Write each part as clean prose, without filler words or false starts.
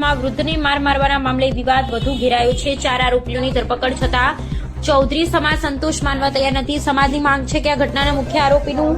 પાલનપુરમાં વૃદ્ધને મારવાના મામલે વિવાદ વધુ ઘેરાયો છે। 4 આરોપીઓની ધરપકડ છતાં ચૌધરી સમાજ સંતોષ માનવા તૈયાર નથી। સમાજની માંગ છે કે આ ઘટનાના મુખ્ય આરોપીનું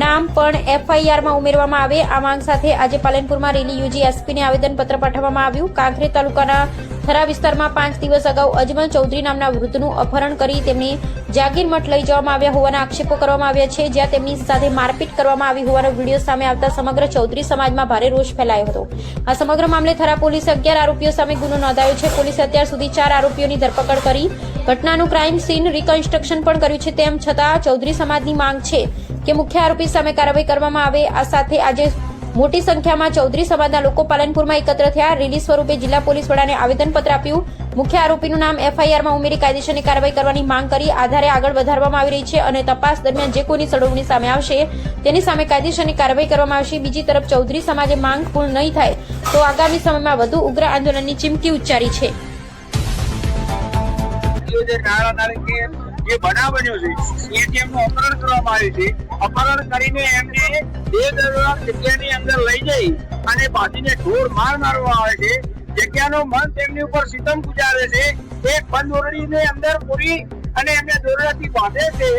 નામ પણ એફઆઈઆરમાં ઉમેરવામાં આવે। આ માંગ સાથે આજે પાલનપુરમાં રેલી યોજી એસપીને આવેદનપત્ર પાઠવવામાં આવ્યું। કાંકરેજ તાલુકાના થરા વિસ્તારમાં 5 દિવસ અગાઉ અજમલ ચૌધરી નામના વૃદ્ધનું અપહરણ કરી તેમને જાગીર મઠ લઈ જવામાં આવ્યા હોવાના આક્ષેપો કરવામાં આવ્યા છે, જ્યાં તેમની સાથે મારપીટ કરવામાં આવી હોવાનો વિડીયો સામે આવતા સમગ્ર ચૌધરી સમાજમાં ભારે રોષ ફેલાયો હતો। આ સમગ્ર મામલે થરા પોલીસે 11 આરોપીઓ સામે ગુનો નોંધાયો છે। પોલીસે અત્યાર સુધી 4 આરોપીઓની ધરપકડ કરી ઘટનાનું ક્રાઇમ સીન રિકન્સ્ટ્રક્શન પણ કર્યું છે। તેમ છતાં ચૌધરી સમાજની માંગ છે કે મુખ્ય આરોપી સામે કાર્યવાહી કરવામાં આવે। આ સાથે આજે મોટી સંખ્યામાં ચૌધરી સમાજના લોકો પાલનપુરમાં એકત્ર થયા। રેલી સ્વરૂપે જિલ્લા પોલીસ વડાને આવેદનપત્ર આપ્યું। મુખ્ય આરોપીનું નામ એફઆઈઆરમાં ઉમેરી કાયદેસરની કાર્યવાહી કરવાની માંગ કરી આધારે આગળ વધારવામાં આવી રહી છે અને તપાસ દરમિયાન જે કોઈની સંડોવણી સામે આવશે તેની સામે કાયદેસરની કાર્યવાહી કરવામાં આવશે। બીજી તરફ ચૌધરી સમાજે માંગ પૂર્ણ નહીં થાય તો આગામી સમયમાં વધુ ઉગ્ર આંદોલનની ચીમકી ઉચ્ચારી છે। જે બનાવ બન્યો છે એટીએમનું અપહરણ કરવામાં આવ્યું છે। અપહરણ કરીને એમને બેદરકાર જગ્યાની અંદર લઈ જઈ અને બાંધીને ઢોર મારવામાં આવે છે। જગ્યાનો મન તેમની ઉપર સિતમ ગુજારે છે। એક બંધ ઓરડીની અંદર પૂરી અને એમને દોરડાથી બાંધે છે।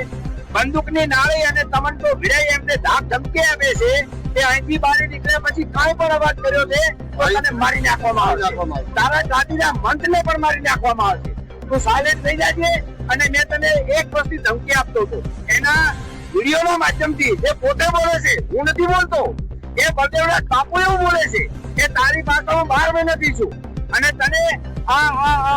બંદૂકની નાળી અને તમંચો ભીડાઈ એમને ધાક ધમકી આપે છે કે અહીંથી બહાર નીકળ્યા પછી કાંઈ પણ અવાજ કર્યો છે તો તને મારી નાખવામાં આવશે, તારા દાદીના મંત્રને પણ મારી નાખવામાં આવશે, તું સાયલેન્ટ થઈ જાજે। અને મેં તને એક વર્ષની ધમકી આપતો હતો, એના વિડીયોના માધ્યમથી એ પોતે બોલે છે, હું નથી બોલતો, એ બળદેવના બાપુ એવું બોલે છે કે તારી ભાષામાં 12 મહિનાથી છું અને તને આ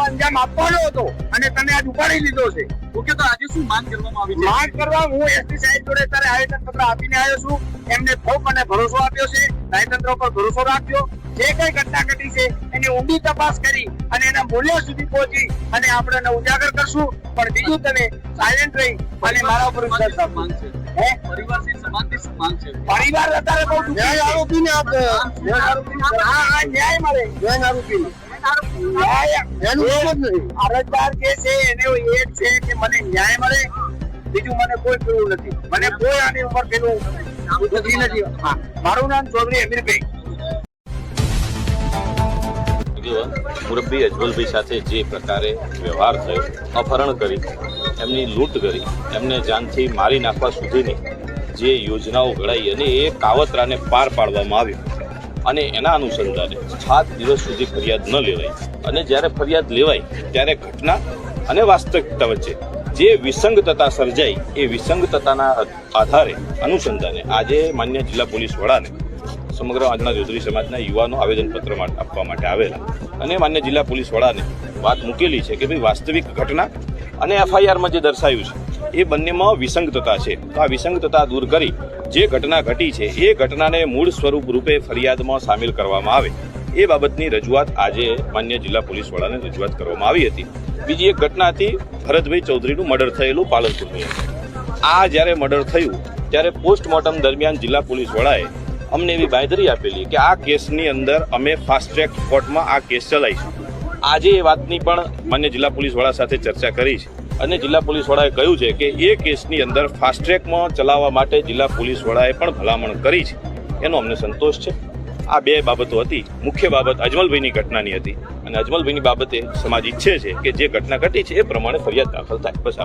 અંજામ આપવાનો હતો અને તને આજ ઉપાડી લીધો છે। ઓકે, તો આજે શું માંગ કરવામાં આવી છે? માંગ કરવા હું એસપી સાહેબ જોડે તારે આવેદનપત્ર આપીને આવ્યો છું। એમને ખૂબ મને ભરોસો આપ્યો છે, ન્યાયતંત્ર પર ભરોસો રાખ્યો। જે કઈ ઘટના ઘટી છે એની ઊંડી તપાસ કરી અને એના મૂલ્યો સુધી પહોંચી અને આપણે ઉજાગર કરશું। પણ બીજું તમે સાયલેન્ટ રહી અને મારા ઉપર માંગ છે પરિવારથી સમાજની શું માંગ છે? પરિવાર અત્યારે બહુ ન્યાય આરોપીને આપે, ન્યાય મળે, ન્યાય આરોપીને અરજદાર જે છે એને એક છે કે મને ન્યાય મળે, બીજું મને કોઈ પીવું નથી, મને કોઈ આની ઉપર પેલું નથી। મારું નામ ચૌધરી અમીરભાઈ। મુરબ્બી અજમલભાઈ સાથે જે પ્રકારે વ્યવહાર થયો, અપહરણ કરી, એમની લૂંટ કરી, એમને જાનથી મારી નાખવા સુધીની જે યોજનાઓ ઘડાઈ અને એ કાવતરાને પાર પાડવામાં આવ્યું અને એના અનુસંધાને 7 દિવસ સુધી ફરિયાદ ન લેવાઈ અને જ્યારે ફરિયાદ લેવાઈ ત્યારે ઘટના અને વાસ્તવિકતા વચ્ચે જે વિસંગતતા સર્જાઈ એ વિસંગતતાના આધારે અનુસંધાને આજે માન્ય જિલ્લા પોલીસ વડાને સમગ્ર આજના ચૌધરી સમાજના યુવાનો આવેદનપત્ર આપવા માટે આવેલા અને માન્ય જિલ્લા પોલીસ વડાને વાત મૂકેલી છે કે ભાઈ વાસ્તવિક ઘટના અને એફઆઈઆરમાં જે દર્શાવ્યું છે એ બંનેમાં વિસંગતતા છે, તો આ વિસંગતતા દૂર કરી જે ઘટના ઘટી છે એ ઘટનાને મૂળ સ્વરૂપ રૂપે ફરિયાદમાં સામેલ કરવામાં આવે એ બાબતની રજૂઆત આજે માન્ય જિલ્લા પોલીસ વડાને રજૂઆત કરવામાં આવી હતી। બીજી એક ઘટના હતી ભરતભાઈ ચૌધરીનું મર્ડર થયેલું પાલનપુરની અંદર। આ જ્યારે મર્ડર થયું ત્યારે પોસ્ટમોર્ટમ દરમિયાન જિલ્લા પોલીસ વડાએ અમને એવી બાંયધરી આપેલી કે આ કેસની અંદર અમે ફાસ્ટ ટ્રેક કોર્ટમાં આ કેસ ચલાવીશું। આજે એ વાતની પણ માન્ય જિલ્લા પોલીસ વડા સાથે ચર્ચા કરી છે અને જિલ્લા પોલીસ વડાએ કહ્યું છે કે એ કેસની અંદર ફાસ્ટ ટ્રેકમાં ચલાવવા માટે જિલ્લા પોલીસ વડાએ પણ ભલામણ કરી છે, એનો અમને સંતોષ છે। આ 2 બાબતો હતી। મુખ્ય બાબત અજમલભાઈની ઘટનાની હતી અને અજમલભાઈની બાબતે સમાજ ઈચ્છે છે કે જે ઘટના ઘટી છે એ પ્રમાણે ફરિયાદ દાખલ થાય। બસ